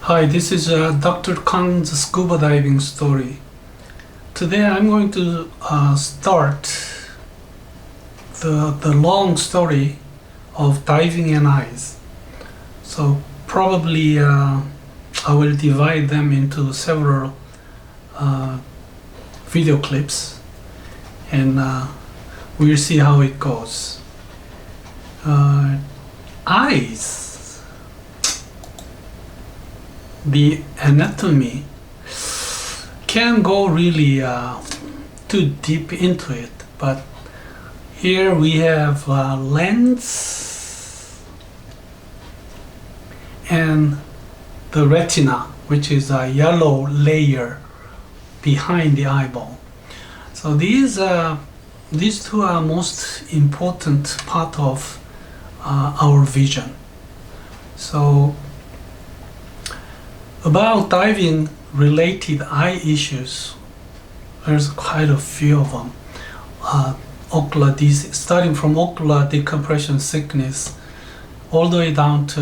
Hi, this is Dr. Kang's scuba diving story. Today I'm going to start the long story of diving and eyes. So probably I will divide them into several video clips, and we'll see how it goes. Eyes, the anatomy can go really too deep into it, but here we have lens and the retina, which is a yellow layer behind the eyeball. So these two are most important part of our vision. So about diving related eye issues, there's quite a few of them. Starting from ocular decompression sickness all the way down to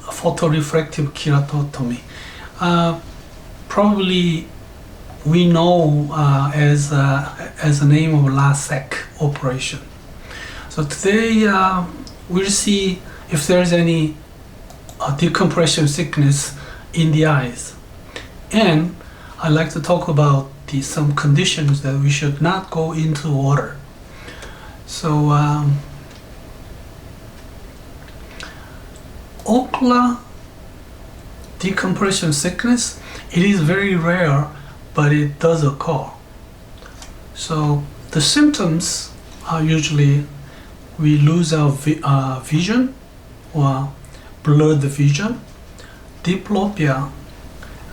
photorefractive keratotomy. Probably we know as the name of LASIK operation. So today we'll see if there's any decompression sickness in the eyes, and I'd like to talk about some conditions that we should not go into water. So ocular decompression sickness, it is very rare, but it does occur. So the symptoms are usually we lose our vision or blurred vision, diplopia.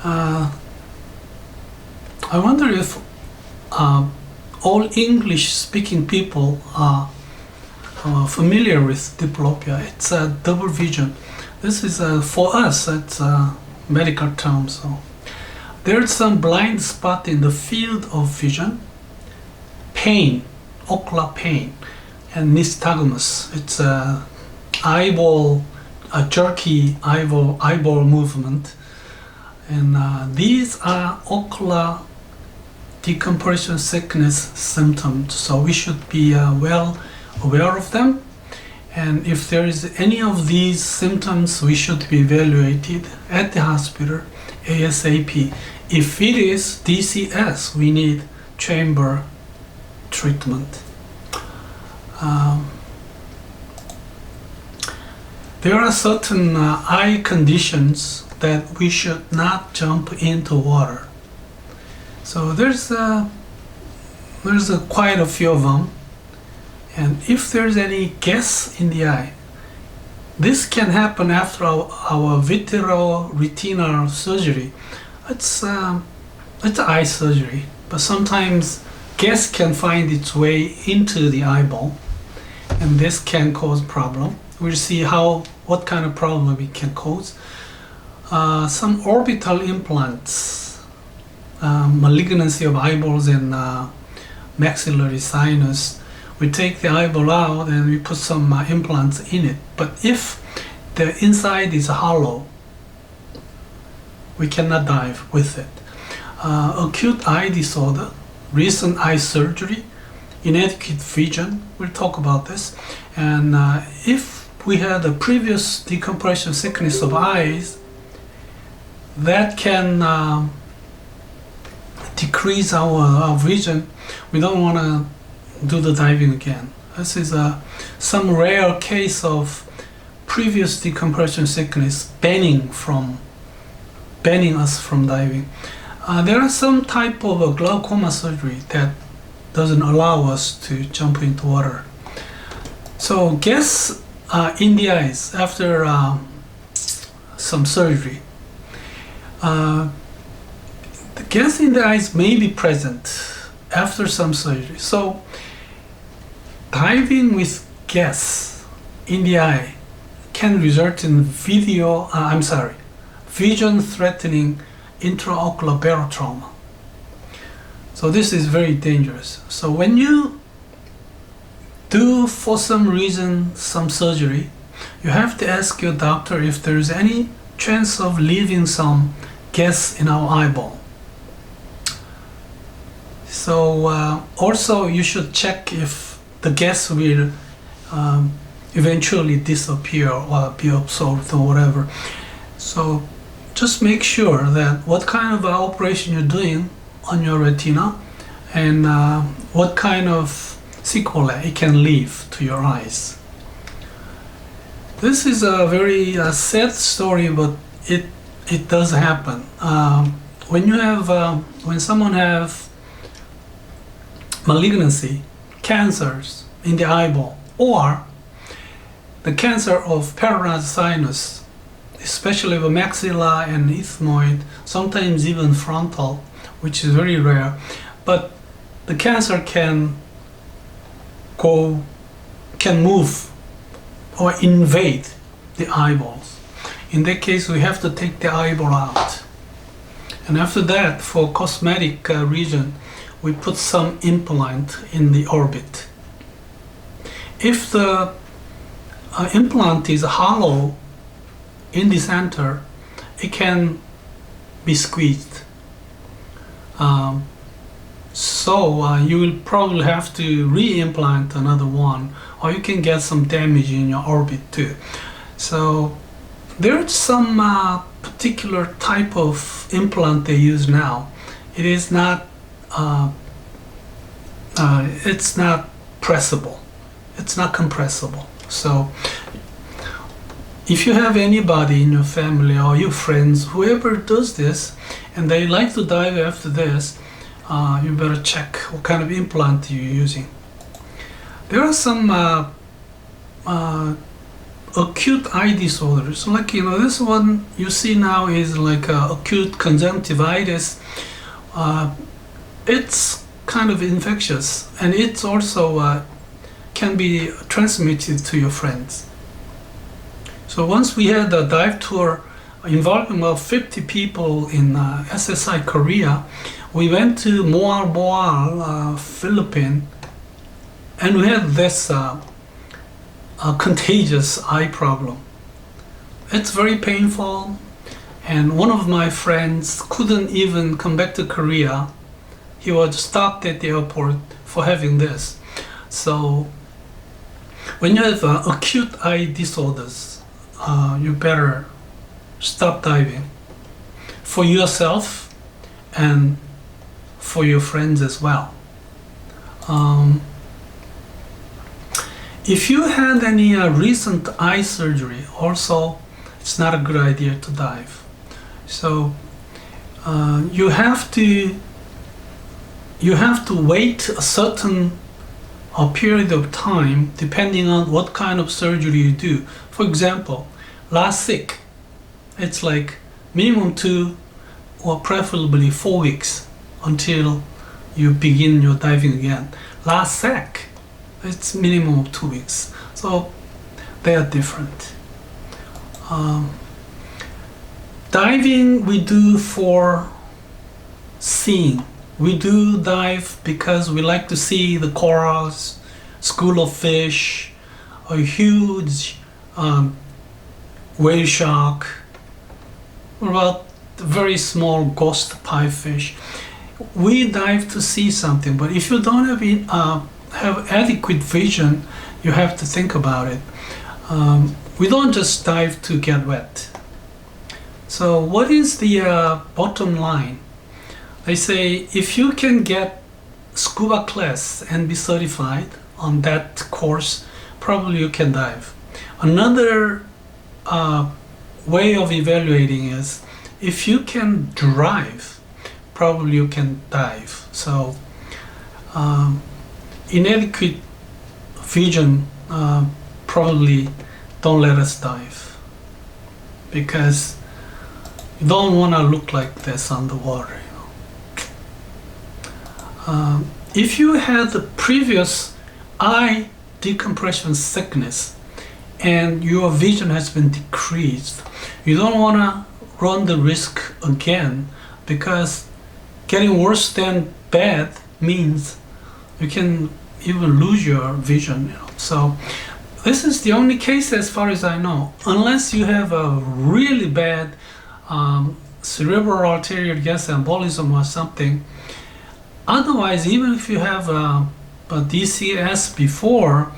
I wonder if all English-speaking people are familiar with diplopia. It's a double vision. This is for us, it's a medical term. So there's some blind spot in the field of vision, pain, ocular pain, and nystagmus. It's a jerky eyeball movement, and these are ocular decompression sickness symptoms. So we should be well aware of them, and if there is any of these symptoms, we should be evaluated at the hospital ASAP. If it is DCS, we need chamber treatment. There are certain eye conditions that we should not jump into water. So there's quite a few of them, and if there's any gas in the eye, this can happen after our vitreoretinal surgery. It's eye surgery, but sometimes gas can find its way into the eyeball, and this can cause problem. We'll see what kind of problem it can cause. Some orbital implants, malignancy of eyeballs and maxillary sinus. We take the eyeball out and we put some implants in it. But if the inside is hollow, we cannot dive with it. Acute eye disorder, recent eye surgery, inadequate vision, we'll talk about this. And if we had a previous decompression sickness of eyes, that can decrease our vision. We don't want to do the diving again. This is some rare case of previous decompression sickness banning us from diving. There are some type of a glaucoma surgery that doesn't allow us to jump into water. So gas in the eyes after some surgery. The gas in the eyes may be present after some surgery. So diving with gas in the eye can result in vision-threatening intraocular barotrauma. So this is very dangerous. So when you do for some reason some surgery, you have to ask your doctor if there is any chance of leaving some gas in our eyeball. So also you should check if the gas will eventually disappear or be absorbed or whatever. So just make sure that what kind of operation you're doing on your retina and what kind of sequelae it can leave to your eyes. This is a very sad story, but it does happen. When someone have malignancy, cancers in the eyeball, or the cancer of parotid sinus, especially the maxilla and ethmoid, sometimes even frontal, which is very rare, but the cancer can move or invade the eyeballs. In that case, we have to take the eyeball out. And after that, for cosmetic reason, we put some implant in the orbit. If the implant is hollow in the center, it can be squeezed. So you will probably have to re-implant another one, or you can get some damage in your orbit too. So there's some particular type of implant they use now. It is not it's not pressable, it's not compressible. So if you have anybody in your family or your friends, whoever does this, and they like to dive after this, you better check what kind of implant you're using. There are some acute eye disorders, like this one you see now is like acute conjunctivitis. It's kind of infectious, and it's also can be transmitted to your friends. So once we had a dive tour involving about 50 people in SSI Korea, we went to Moal Moal, Philippines, and we had this contagious eye problem. It's very painful, and one of my friends couldn't even come back to Korea. He was stopped at the airport for having this. So when you have acute eye disorders, you better stop diving for yourself and for your friends as well. If you had any recent eye surgery, also it's not a good idea to dive. So you have to wait a certain period of time depending on what kind of surgery you do. For example, LASIK, it's like minimum 2 or preferably 4 weeks until you begin your diving again. LASIK, it's minimum of 2 weeks. So they are different. Diving we do for seeing. We do dive because we like to see the corals, school of fish, a huge whale shark, or about very small ghost piefish. We dive to see something, but if you don't have adequate vision, you have to think about it. We don't just dive to get wet. So what is the bottom line? They say if you can get scuba class and be certified on that course, probably you can dive. Another way of evaluating is if you can drive, probably you can dive. So inadequate vision, probably don't let us dive, because you don't want to look like this underwater. If you had the previous eye decompression sickness and your vision has been decreased, you don't want to run the risk again, because getting worse than bad means you can even lose your vision. So This is the only case as far as I know, unless you have a really bad cerebral arterial gas embolism or something. Otherwise, even if you have a DCS before,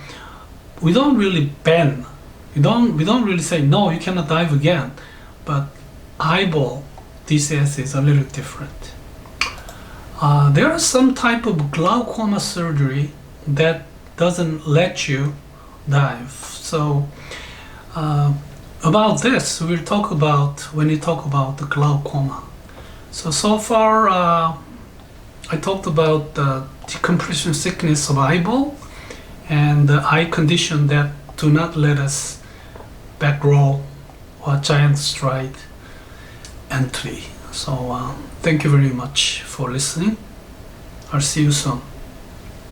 we don't really ban. We don't really say no, you cannot dive again. But eyeball DCS is a little different. There are some type of glaucoma surgery that doesn't let you dive. So about this we'll talk about when we talk about the glaucoma. So far I talked about the decompression sickness of eyeball and the eye condition that do not let us back roll or giant stride entry. So thank you very much for listening. I'll see you soon.